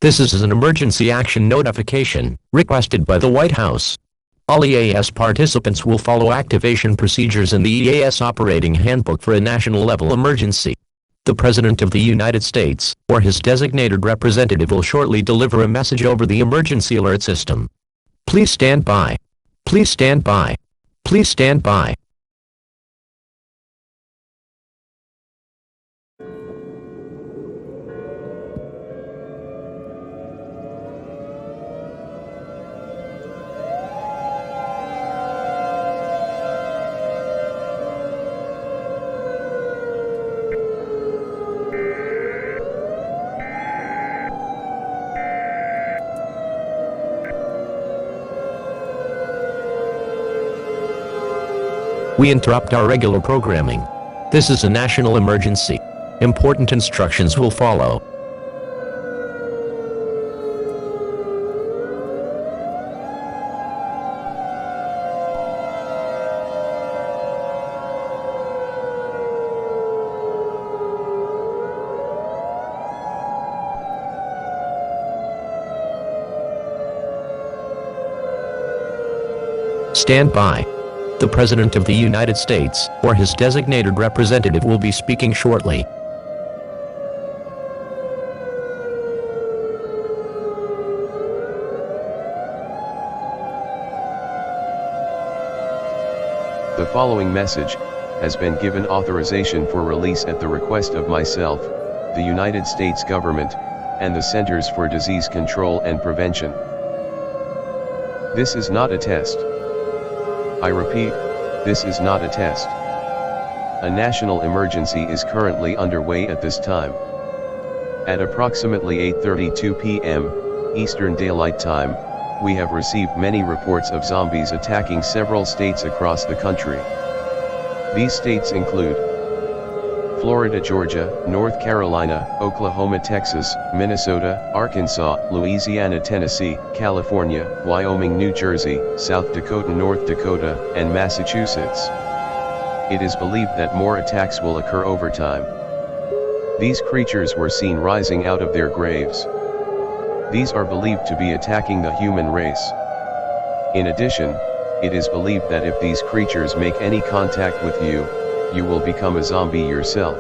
This is an emergency action notification requested by the White House. All EAS participants will follow activation procedures in the EAS Operating Handbook for a national-level emergency. The President of the United States, or his designated representative, will shortly deliver a message over the emergency alert system. Please stand by. Please stand by. Please stand by. We interrupt our regular programming. This is a national emergency. Important instructions will follow. Stand by. The President of the United States, or his designated representative, will be speaking shortly. The following message has been given authorization for release at the request of myself, the United States government, and the Centers for Disease Control and Prevention. This is not a test. I repeat, this is not a test. A national emergency is currently underway at this time. At approximately 8:32 p.m. Eastern Daylight Time, we have received many reports of zombies attacking several states across the country. These states include Florida, Georgia, North Carolina, Oklahoma, Texas, Minnesota, Arkansas, Louisiana, Tennessee, California, Wyoming, New Jersey, South Dakota, North Dakota, and Massachusetts. It is believed that more attacks will occur over time. These creatures were seen rising out of their graves. These are believed to be attacking the human race. In addition, it is believed that if these creatures make any contact with you, you will become a zombie yourself.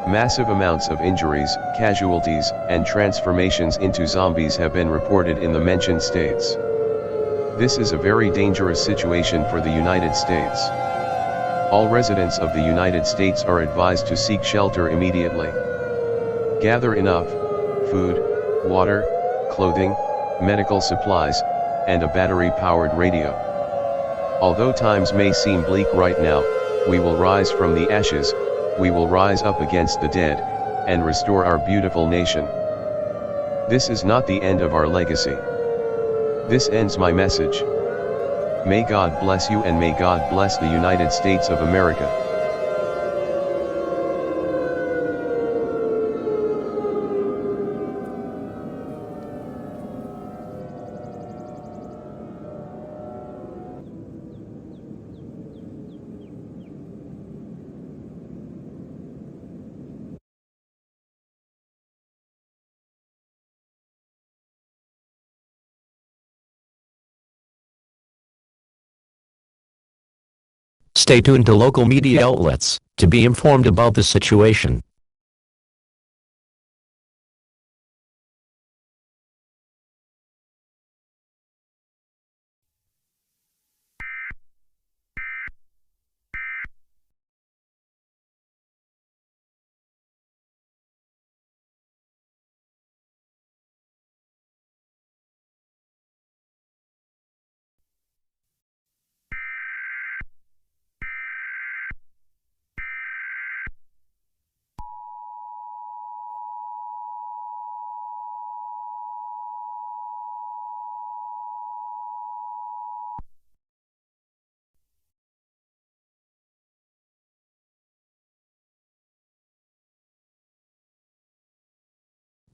Massive amounts of injuries, casualties, and transformations into zombies have been reported in the mentioned states. This is a very dangerous situation for the United States. All residents of the United States are advised to seek shelter immediately. Gather enough food, water, clothing, medical supplies, and a battery-powered radio. Although times may seem bleak right now, we will rise from the ashes, we will rise up against the dead, and restore our beautiful nation. This is not the end of our legacy. This ends my message. May God bless you, and may God bless the United States of America. Stay tuned to local media outlets to be informed about the situation.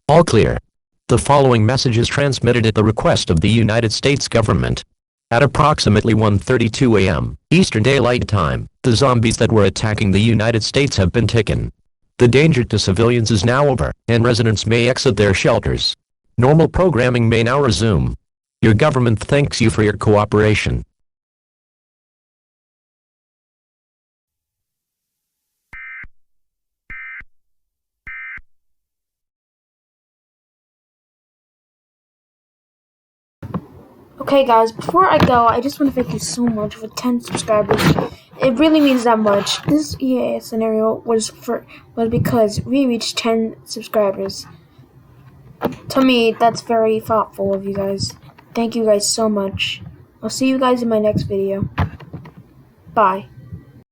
All clear. The following message is transmitted at the request of the United States government. At approximately 1:32 a.m. Eastern Daylight Time, the zombies that were attacking the United States have been taken. The danger to civilians is now over, and residents may exit their shelters. Normal programming may now resume. Your government thanks you for your cooperation. Okay guys, before I go, I just want to thank you so much for 10 subscribers. It really means that much. This EAS scenario was because we reached 10 subscribers. To me, that's very thoughtful of you guys. Thank you guys so much. I'll see you guys in my next video. Bye.